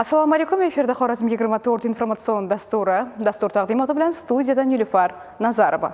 Assalomu alaykum. Efirda Xorazm 24 informatsion dasturi. Dastur taqdimoti bilan studiyadan Nilufar Nazarova.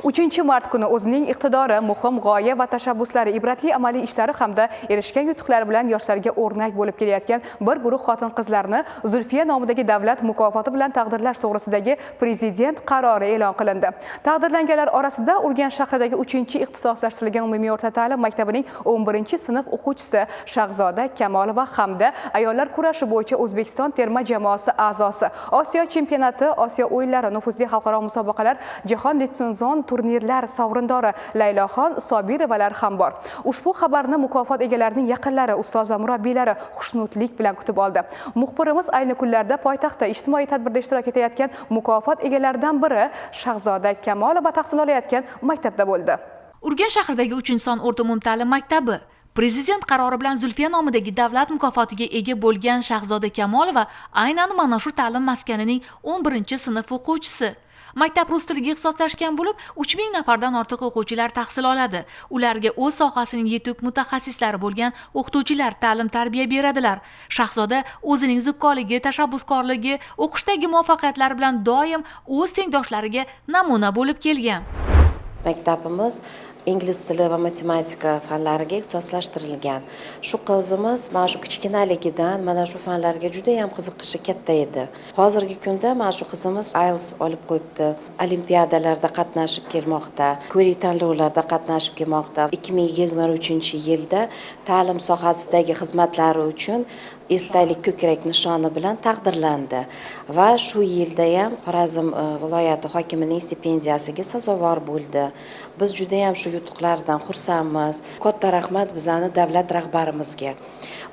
3 mart kuni o'zining iqtidori, muhim g'oya va tashabbuslari, ibratli amaliy ishlari hamda erishgan yutuqlari bilan yoshlarga o'rnak bo'lib kelayotgan bir guruh xotin-qizlarni Zulfiya nomidagi davlat mukofoti bilan taqdirlash to'g'risidagi prezident qarori e'lon qilindi. Taqdirlanganlar orasida Urganch shahridagi 3-ixtisoslashtirilgan umumiy o'rta ta'lim maktabining 11-sinf o'quvchisi Shahzoda Kamolova hamda ayollar kurashi bo'yicha O'zbekiston terma jamoasi a'zosi, Osiyo chempionati, Osiyo o'yinlari, nufuzli xalqaro musobaqalar, jahon litsenzon turnirlar sovrindori Layloxon Sobirovalar ham bor. Ushbu xabarni mukofot egalarining yaqinlari, ustoz va murabbiylari xushnud bilan kutib oldi. Muxbirimiz ayni kunlarda poytaxtda ijtimoiy tadbirda ishtirok etayotgan mukofot egalaridan biri Shahzoda Kamolova tahsil olayotgan maktabda bo'ldi. Urganch shahridagi 3-son o'rta umumta'lim maktabi Prezident qarori bilan Zulfiya nomidagi davlat mukofotiga ega bo'lgan Shahzoda Kamolova aynan mana shu ta'lim maskanining 11-sinf o'quvchisi. Maktab rus tiliga ixtisoslashgan bo'lib, 3000 nafardan ortiq o'quvchilar tahsil oladi. Ularga o'z sohasining yetuk mutaxassislari bo'lgan o'qituvchilar ta'lim-tarbiya beradilar. Shahzoda o'zining zukkoligi, tashabbuskorligi, o'qishdagi muvaffaqiyatlari bilan doim o'z tengdoshlariga namuna bo'lib kelgan. Maktabimiz ingliz tili va matematika fanlariga ixtisoslashtirilgan. Shu qizimiz mana shu kichkinaligidan mana shu fanlarga juda ham qiziqishi katta edi. Hozirgi kunda mana shu qizimiz IELTS olib qo'yibdi. Olimpiadalarda qatnashib kelmoqda, ko'rik tanlovlarda qatnashib kelmoqda. 2023-yilda ta'lim sohasidagi xizmatlari uchun esdalik ko'krak nishoni bilan taqdirlandi va shu yilda ham Xorazm viloyati hokimining stipendiyasiga sazovor bo'ldi. Biz juda ham shu yutuqlardan xursandmiz. Katta rahmat bizani davlat rahbarimizga.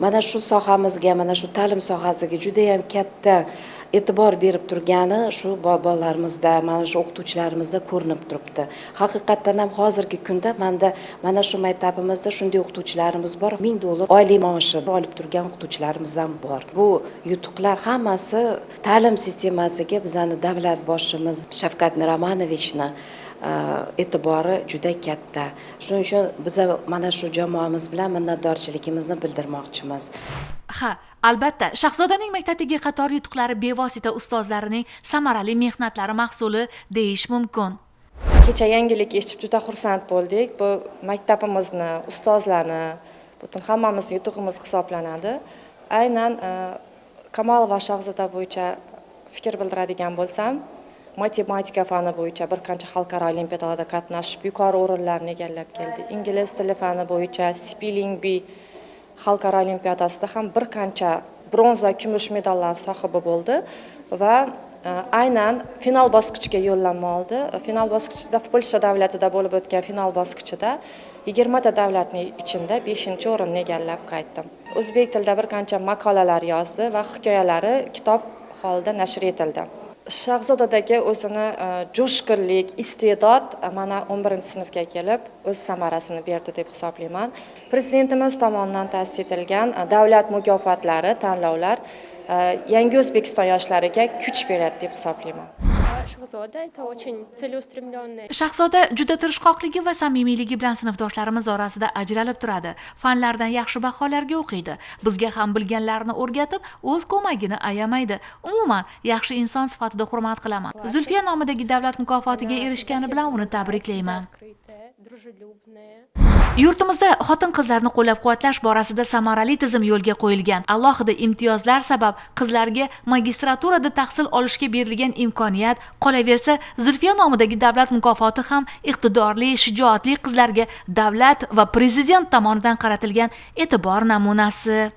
Mana shu sohamizga, mana shu ta'lim sohasiga juda ham katta e'tibor berib turgani shu bolalarimizda, mana shu o'qituvchilarimizda ko'rinib turibdi. Haqiqatan ham hozirgi kunda mana shu maktabimizda shunday o'qituvchilarimiz bor. $1000 oylik maoshi olib turgan o'qituvchilarimiz ham bor. Bu yutuqlar hammasi ta'lim sistemasiga bizani davlat boshimiz Shavkat Miromonovichni e'tibori juda katta. Shuning uchun biz mana shu jamoamiz bilan minnatdorchiligimizni bildirmoqchimiz. Ha, albatta, Shahzodaning maktabdagi qator yutuqlari bevosita ustozlarining samarali mehnatlari mahsuli deyish mumkin. Kecha yangilik eshitib juda xursand bo'ldik. Bu maktabimizni, ustozlarni, butun hammamizning yutug'imiz hisoblanadi. Aynan Kamolova Shahzoda bo'yicha fikr bildiradigan bo'lsam, matematika fani bo'yicha bir qancha xalqaro olimpiadalarda qatnashib, yuqori o'rinlarni egallab keldi. Ingliz tili fani bo'yicha Spelling Bee xalqaro olimpiadasida ham bir qancha bronza, kumush medallar sohibi bo'ldi va aynan final bosqichiga yo'llanma oldi. Final bosqichida Polsha davlatida bo'lib o'tgan final bosqichida 20 ta davlatning ichida 5-o'rinni egallab qaytdim. O'zbek tilida bir qancha maqolalar yozdi va hikoyalari kitob holida nashr etildi. Shahzodadagi o'zini jo'shqinlik, iste'dod mana 11-sinfga kelib o'z samarasini berdi deb hisoblayman. Prezidentimiz tomonidan ta'sis etilgan davlat mukofotlari, tanlovlar yangi O'zbekiston yoshlariga kuch beradi deb hisoblayman. Shahzoda juda tirishqoqligi va samimiyligi bilan sinfdoshlarimiz orasida ajralib turadi. Fanlardan yaxshi baholarga o'qiydi. Bizga ham bilganlarini o'rgatib, o'z ko'magini ayamaydi. Umuman, yaxshi inson sifatida hurmat qilaman. Zulfiya nomidagi davlat mukofotiga erishgani bilan uni tabriklayman. Yurtimizda xotin-qizlarni qo'llab-quvvatlash borasida samarali tizim yo'lga qo'yilgan. Alohida imtiyozlar sabab qizlarga magistraturada tahsil olishga berilgan imkoniyat, qolaversa, Zulfiya nomidagi davlat mukofoti ham iqtidorli, shijoatli qizlarga davlat va prezident tomonidan qaratilgan e'tibor namunasi.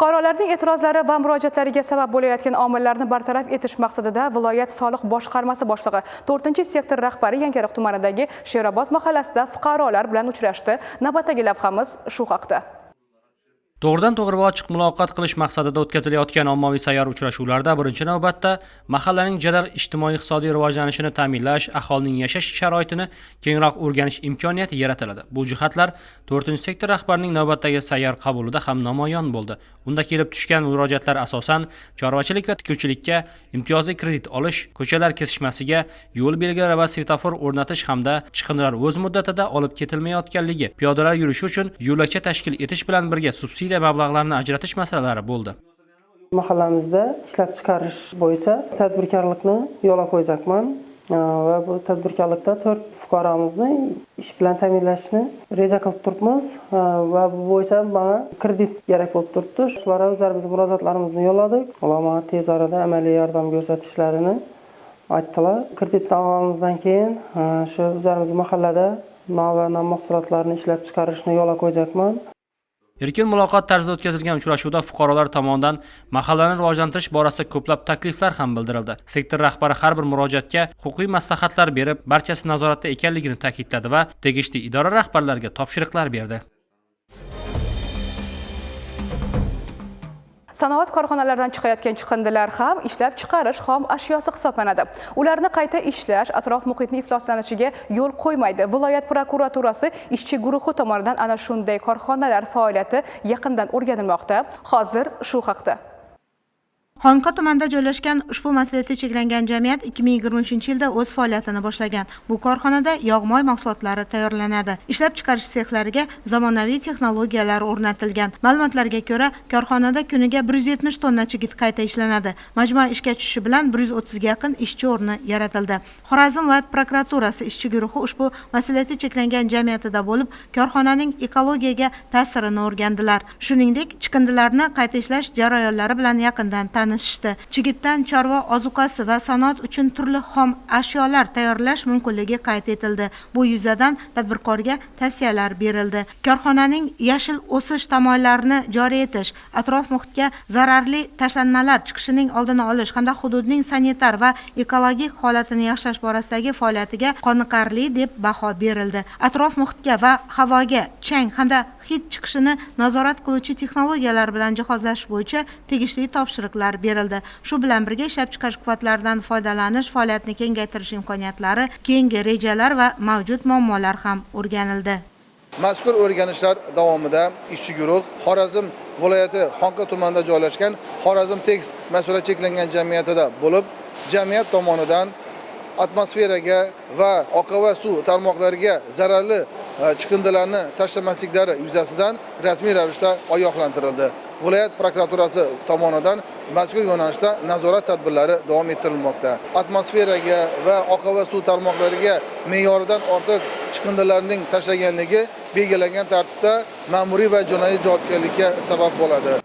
Fuqarolarning e'tirozlari va murojaatlariga sabab bo'layotgan omillarni bartaraf etish maqsadida viloyat soliq boshqarmasi boshlig'i 4-sektor rahbari Yangiariq tumanidagi Sherobod mahallasida fuqarolar bilan uchrashdi. Navbatdagi lavhamiz shu haqda. To'g'ridan to'g'ri va ochiq muloqot qilish maqsadida o'tkazilayotgan ommaviy sayyor uchrashuvlarda birinchi navbatda mahallaning jadal ijtimoiy-iqtisodiy rivojlanishini ta'minlash, aholining yashash sharoitini kengroq o'rganish imkoniyati yaratiladi. Bu jihatlar 4-sektor rahbarining navbatdagi sayyor qabulida ham namoyon bo'ldi. Unda kelib tushgan murojaatlar asosan chorvachilik va tikuvchilikka imtiyozli kredit olish, ko'chalar kesishmasiga, yo'l belgilari va svetofor o'rnatish hamda chiqindilar o'z muddatida olib ketilmayotganligi, piyodalar yurishi uchun yo'lakcha tashkil etish bilan birga subsidiya mablag'larini ajratish masalalari bo'ldi. Mahallamizda ishlab chiqarish bo'yicha tadbirkorlikni yo'lga qo'yacakman va bu tadbirkorlikda 4 fuqaromizni ish bilan ta'minlashni reja qilib turibmiz va bu bo'yicha mana kredit kerak bo'lib turibdi. Shularga o'zlarimiz murojaatlarimizni yo'lladik. Ular mana tez orada amaliy yordam ko'rsatishlarini aytdilar. Kreditni olganimizdan keyin shu o'zlarimiz mahallada non va non mahsulotlarini ishlab chiqarishni yo'lga qo'yacakman. Erkin muloqot tarzida o'tkazilgan uchrashuvda fuqarolar tomonidan mahallani rivojlantirish borasida ko'plab takliflar ham bildirildi. Sektor rahbari har bir murojaatga huquqiy maslahatlar berib, barchasi nazoratda ekanligini ta'kidladi va tegishli idora rahbarlariga topshiriqlar berdi. Sanoat korxonalaridan chiqayotgan chiqindilar ham ishlab chiqarish xom ashyosi hisoblanadi. Ularni qayta ishlash atrof muhitni ifloslanishiga yo'l qo'ymaydi. Viloyat prokuraturasi ishchi guruhi tomonidan ana shunday korxonalar faoliyati yaqindan o'rganilmoqda. Hozir shu haqda. Xonqa tumanida joylashgan ushbu mas'uliyati cheklangan jamiyat 2023-yilda o'z faoliyatini boshlagan. Bu korxonada yog'moy mahsulotlari tayyorlanadi. Ishlab chiqarish sexlariga zamonaviy texnologiyalar o'rnatilgan. Ma'lumotlarga ko'ra, korxonada kuniga 170 tonna chigit qayta ishlanadi. Majmua ishga tushishi bilan 130 ga yaqin ishchi o'rni yaratildi. Xorazm viloyat prokuraturasi ishchi guruhi ushbu mas'uliyati cheklangan jamiyatida bo'lib, korxonaning ekologiyaga ta'sirini o'rgandilar. Shuningdek, chiqindilarni qayta ishlash jarayonlari bilan yaqindan Chigitdan chorva ozuqasi va sanoat uchun turli xom ashyolar tayyorlash mumkinligi qayd etildi. Bu yuzadan tadbirkorga tavsiyalar berildi. Korxonaning yashil o'sish tamoyillarini joriy etish, atrof muhitga zararli tashlanmalar chiqishining oldini olish hamda hududning sanitar va ekologik holatini yaxshilash borasidagi faoliyatiga qoniqarli deb baho berildi. Atrof muhitga va havoga chang hamda hid chiqishini nazorat qiluvchi texnologiyalar bilan jihozlash bo'yicha tegishli topshiriqlar berildi. Shu bilan birga ishlab chiqarish quvvatlaridan foydalanish, faoliyatni kengaytirish imkoniyatlari, keyingi rejalar va mavjud muammolar ham o'rganildi. Mazkur o'rganishlar davomida ishchi guruh Xorazm viloyati Xonqa tumanida joylashgan Xorazm Tex mas'uliyati cheklangan jamiyatida bo'lib, jamiyat tomonidan atmosferaga va oqova suv tarmoqlariga zararli chiqindilarni tashlamasliklari yuzasidan rasmiy ravishda ogohlantirildi. Viloyat prokuraturasi tomonidan mazkur yo'nalishda nazorat tadbirlari davom ettirilmoqda. Atmosferaga va oqova suv tarmoqlariga me'yoridan ortiq chiqindilarning tashlaganligi belgilangan tartibda ma'muriy va jinoiy javobgarlikka sabab bo'ladi.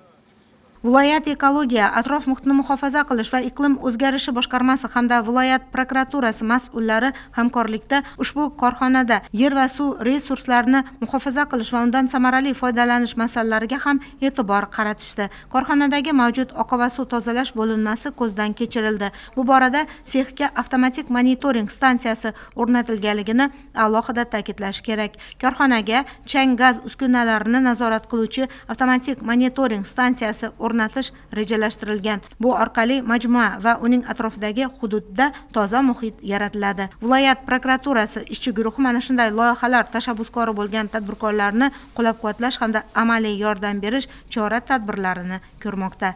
Viloyat ekologiya, atrof muhitni muhofaza qilish va iqlim o'zgarishi boshqarmasi hamda viloyat prokuraturasi mas'ullari hamkorlikda ushbu korxonada yer va suv resurslarini muhofaza qilish va undan samarali foydalanish masalalariga ham e'tibor qaratishdi. Korxonadagi mavjud oqova suv tozalash bo'linmasi ko'zdan kechirildi. Bu borada sexga avtomatik monitoring stansiyasi o'rnatilganligini alohida ta'kidlash kerak. Korxonaga chang gaz uskunalarini nazorat qiluvchi avtomatik monitoring stansiyasi o'rnatish rejalashtirilgan. Bu orqali majmua va uning atrofidagi hududda toza muhit yaratiladi. Viloyat prokuraturasi ishchi guruhi mana shunday loyihalar tashabbuskori bo'lgan tadbirkorlarni qo'llab-quvvatlash hamda amaliy yordam berish chora-tadbirlarini ko'rmoqda.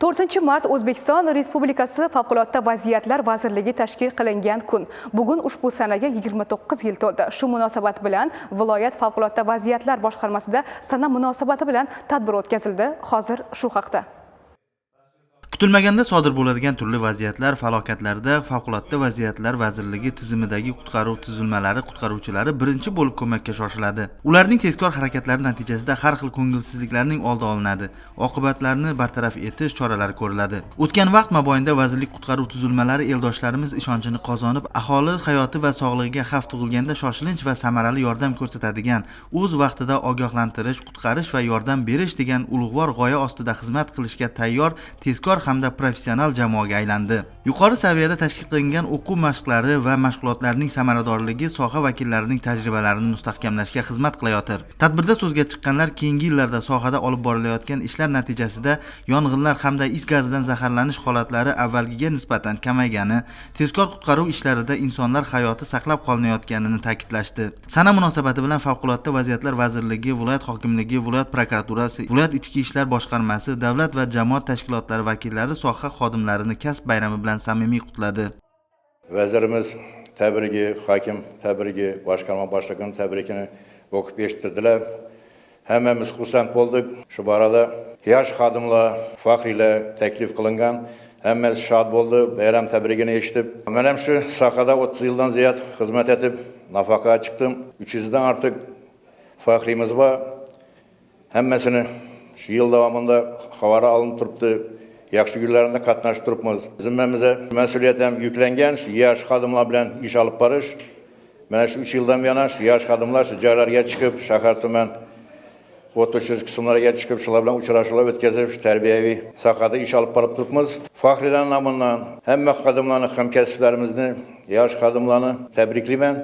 4 mart O'zbekiston Respublikasi Favqulodda vaziyatlar vazirligi tashkil qilingan kun. Bugun ushbu sanaga 29 yil to'ldi. Shu munosabat bilan viloyat Favqulodda vaziyatlar boshqarmasida sana munosabati bilan tadbir o'tkazildi. Hozir shu haqda. Kutilmaganda sodir bo'ladigan turli vaziyatlar, falokatlarda Favqulodda vaziyatlar vazirligi tizimidagi qutqaruv tuzilmalari qutqaruvchilari birinchi bo'lib ko'makka shoshiladi. Ularning tezkor harakatlari natijasida har xil ko'ngilsizliklarning oldi olinadi, oqibatlarni bartaraf etish choralari ko'riladi. O'tgan vaqt mobaynida vazirlik qutqaruv tuzilmalari eldoshlarimiz ishonchini qozonib, aholi hayoti va sog'lig'iga xavf tug'ilganda shoshilinch va samarali yordam ko'rsatadigan, o'z vaqtida ogohlantirish, qutqarish va yordam berish degan ulug'vor g'oya ostida xizmat qilishga tayyor, tezkor hamda professional jamoaga aylandi. Yuqori saviyada tashkil qilingan o'quv mashqlari va mashg'ulotlarning samaradorligi soha vakillarining tajribalarini mustahkamlashga xizmat qilayotir. Tadbirda so'zga chiqqanlar keyingi yillarda sohada olib borilayotgan ishlar natijasida yong'inlar hamda is gazidan zaharlanish holatlari avvalgiga nisbatan kamaygani, tezkor qutqaruv ishlarida insonlar hayoti saqlab qolinayotganini ta'kidlashdi. Sana munosabati bilan Favqulodda vaziyatlar vazirligi, viloyat hokimligi, viloyat prokuraturasi, viloyat ichki ishlar boshqarmasi, davlat va jamoat tashkilotlari vakillari soha xodimlarini kasb bayrami bilan samimiy qutladi. Vazirimiz tabrigi, hokim tabrigi, boshqarma boshlig'ining tabrigini o'qib eshittirdilar. Hammamiz xursand bo'ldik. Shu borada yosh xodimlar, faxriylar taklif qilingan. Hammamiz shod bo'ldi. Bayram tabrigini eshitib, men ham shu sohada 30 yildan ziyod xizmat etib, nafaqa chiqdim. 300 dan ortiq faxriyimiz bor. Hammasini shu yil davomida xabar olinib turibdi. Yaxshi kunlarda qatnashib turibmiz. Zimmamizga mas'uliyat ham yuklangan, shu yosh xodimlar bilan ish olib borish. Mana shu 3 yildan buyon shu yosh xodimlar shu joylarga chiqib, shahar tuman o'tishirish qismlariga chiqib, shular bilan uchrashuvlar o'tkazib, shu tarbiyaviy sohada ish olib borib turibmiz. Faxriylar nomidan hamma xodimlarni, hamkasblarimizni, yosh xodimlarni tabriklayman.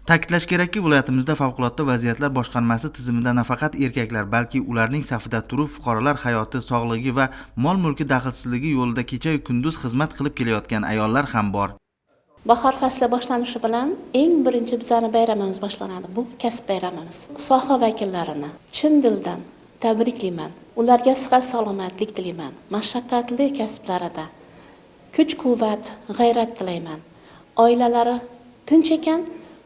Ta'kidlash kerakki, viloyatimizda favqulodda vaziyatlar boshqarmasi tizimida nafaqat erkaklar, balki ularning safida turib fuqarolar hayoti, sog'ligi va mol-mulki daxlsizligi yo'lida kecha-yu kunduz xizmat qilib kelayotgan ayollar ham bor. Bahor fasli boshlanishi bilan eng birinchi bizning bayramimiz boshlanadi. Bu kasb bayramimiz. Soha vakillarini chin dildan tabriklayman. Ularga sihat salomatlik tilayman. Mashaqqatli kasblarida kuch-quvvat, g'ayrat tilayman. Oilalari tinch ekan,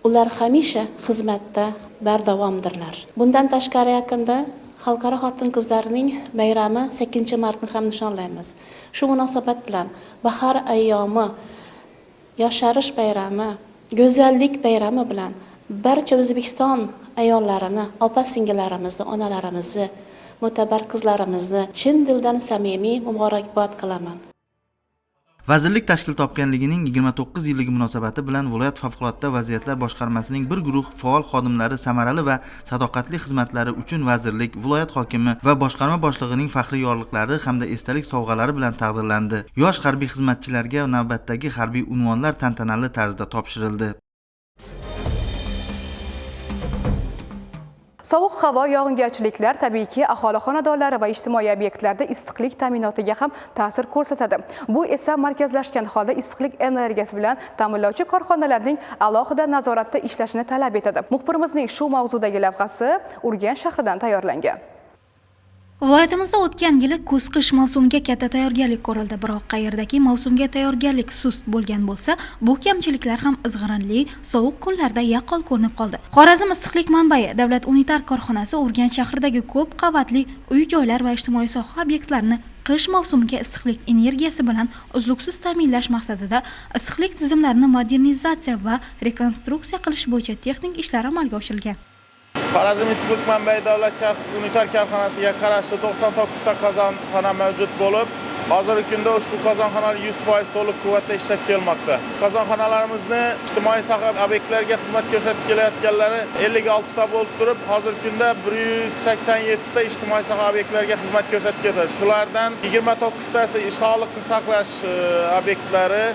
ular hamisha xizmatda bardavomdirlar. Bundan tashqari yaqinda Xalqaro xotin-qizlarning bayrami 8-martni ham nishonlaymiz. Shu munosabat bilan bahor ayyomi, yosharish bayrami, go'zallik bayrami bilan barcha O'zbekiston ayollarini, opa-singillarimizni, onalarimizni, mo'tabar qizlarimizni chin dildan samimiy muborakbod qilaman. Vazirlik tashkil topganligining 29 yilligi munosabati bilan viloyat favqulodda vaziyatlar boshqarmasining bir guruh faol xodimlari samarali va sadoqatli xizmatlari uchun vazirlik, viloyat hokimi va boshqarma boshlig'ining faxriy yorliqlari hamda esdalik sovg'alari bilan taqdirlandi. Yosh harbiy xizmatchilarga navbatdagi harbiy unvonlar tantanali tarzda topshirildi. Sovuq havo, yog'ingarchiliklar tabiiyki aholi xonadonlari va ijtimoiy obyektlarda issiqlik ta'minotiga ham ta'sir ko'rsatadi. Bu esa markazlashgan holda issiqlik energiyasi bilan ta'minlovchi korxonalarning alohida nazoratda ishlashini talab etadi. Muxbirimizning shu mavzudagi lavhasi Urganch shahridan tayyorlangan. Viloyatimizda o'tgan yili kuz-qish mavsumiga katta tayyorgarlik ko'rildi, biroq qayerdagi mavsumga tayyorgarlik sust bo'lgan bo'lsa, bu kamchiliklar ham izg'irinli sovuq kunlarda yaqqol ko'rinib qoldi. Xorazm issiqlik manbai davlat unitar korxonasi Urganch shahridagi ko'p qavatli uy-joylar va ijtimoiy soha obyektlarini qish mavsumiga issiqlik energiyasi bilan uzluksiz ta'minlash maqsadida issiqlik tizimlarini modernizatsiya va rekonstruksiya qilish bo'yicha texnik ishlar amalga oshirilgan. Xorazm issiqlik manbai davlat unitar korxonasiga qarashli 99 ta qozonxona mavjud bo'lib, hozirgi kunda ushbu qozonxonalar 100% to'liq quvvatda ishlab kelmoqda. Qozonxonalarimizni ijtimoiy soha obyektlariga xizmat ko'rsatib kelayotganlari 56 ta bo'lib turib, hozirgi kunda 187 ta ijtimoiy soha obyektlariga xizmat ko'rsatib keladi. Shulardan 29 tasi sog'liqni saqlash obyektlari,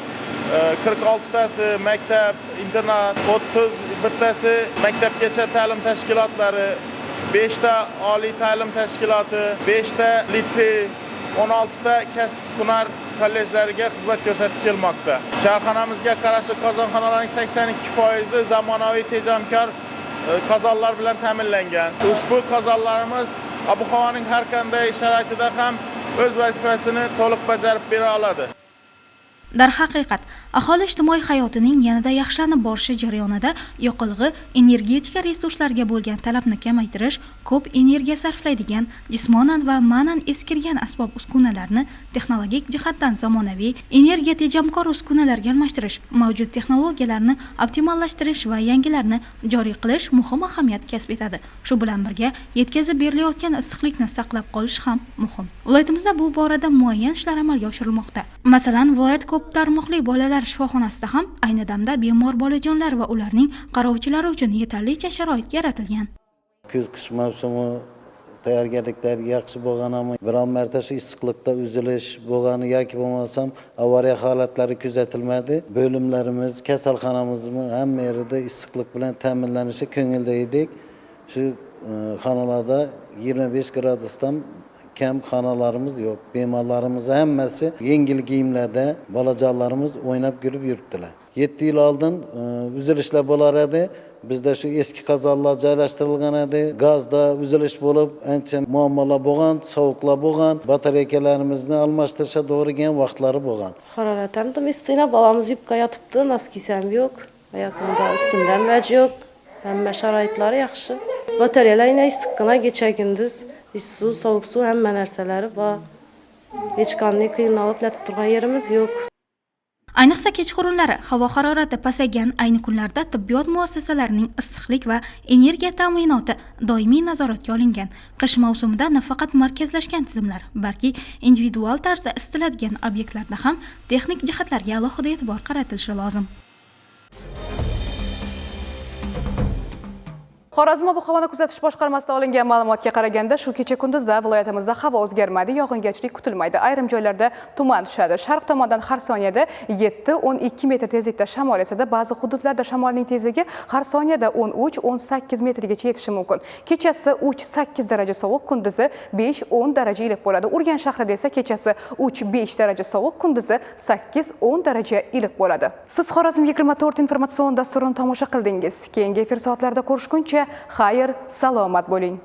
46 tasi maktab, internat, 31 tasi maktabgacha ta'lim tashkilotlari, 5 ta oliy ta'lim tashkiloti, 5 ta litsey, 16 ta kasb-hunar kollejlariga xizmat ko'rsatib kelmoqda. Korxonamizga qarashli qozonxonalarning 82% zamonaviy tejamkor qozonlar bilan ta'minlangan. Ushbu qozonlarimiz ob-havoning har qanday sharoitida ham o'z vazifasini to'liq bajarib bera oladi. Darhaqiqat, aholi ijtimoiy hayotining yanada yaxshilanib borishi jarayonida yoqilg'i, energetika resurslariga bo'lgan talabni kamaytirish, ko'p energiya sarflaydigan, jismonan va ma'nan eskirgan asbob-uskunalarni texnologik jihatdan zamonaviy, energiya tejamkor uskunalarga almashtirish, mavjud texnologiyalarni optimallashtirish va yangilarni joriy qilish muhim ahamiyat kasb etadi. Shu bilan birga yetkazib berilayotgan issiqlikni saqlab qolish ham muhim. Viloyatimizda bu borada muayyan ishlar amalga oshirilmoqda. Masalan, viloyat ko'p tarmoqli bolalar shifoxonasida ham ayni damda bemor bolajonlar va ularning qarovchilari uchun yetarlicha sharoit yaratilgan. Kuz-qish mavsumi tayyorgarliklar yaxshi bo'lganmi, biron marta shu issiqlikda uzilish bo'lgani yoki bo'lmasam avariya holatlari kuzatilmadi. Bo'limlarimiz, kasalxonamizmi hamma yerida issiqlik bilan ta'minlanishi ko'ngilda edik. Shu xonalarda 25 gradusdan kam xonalarimiz yo'q. Bemorlarimiz hammasi yengil kiyimlarda, bolajonlarimiz o'ynab yurib yuribdilar. 7 yil oldin uzilishlar bo'lar edi. Bizda shu eski qozonlar joylashtirilgan edi. Gazda uzilish bo'lib, ancha muammolar bo'lgan, sovuqlar bo'lgan, batareyalarimizni almashtirishga to'g'ri kelgan vaqtlari bo'lgan. Haroratim issiqda, babamiz yupqa yotibdi, nos kiysam yo'q, oyog'imda ustimdan vaj yo'q. Hamma sharoitlari yaxshi. Batareyalar issiqqina kecha kunduz, suv, sovuq suv hamma narsalari bor. Hech qanday qiynalib yotib turgan yerimiz yo'q. Ayniqsa kechqurunlari havo harorati pasaygan ayni kunlarda tibbiyot muassasalarining issiqlik va energiya ta'minoti doimiy nazoratga olingan. Qish mavsumida nafaqat markazlashgan tizimlar, balki individual tarzda isitiladigan obyektlarda ham texnik jihatlarga alohida e'tibor qaratilishi lozim. Xorazm ob-havoni kuzatish boshqarmasidan olingan ma'lumotga qaraganda, shu kecha kunduzda viloyatimizda havo o'zgarmaydi, yog'ingarchilik kutilmaydi. Ayrim joylarda tuman tushadi. Sharq tomondan har soniyada 7-12 metr tezlikda shamol esadi. Ba'zi hududlarda shamolning tezligi har soniyada 13-18 metrgacha yetishi mumkin. Kechasi 3-8 daraja sovuq, kunduzi 5-10 daraja iliq bo'ladi. Urganch shahrida esa kechasi 3-5 daraja sovuq, kunduzi 8-10 daraja iliq bo'ladi. Siz Xorazm 24 informatsion dasturini tomosha qildingiz. Keyingi efir soatlarida ko'rishguncha xayr, salomat bo'ling.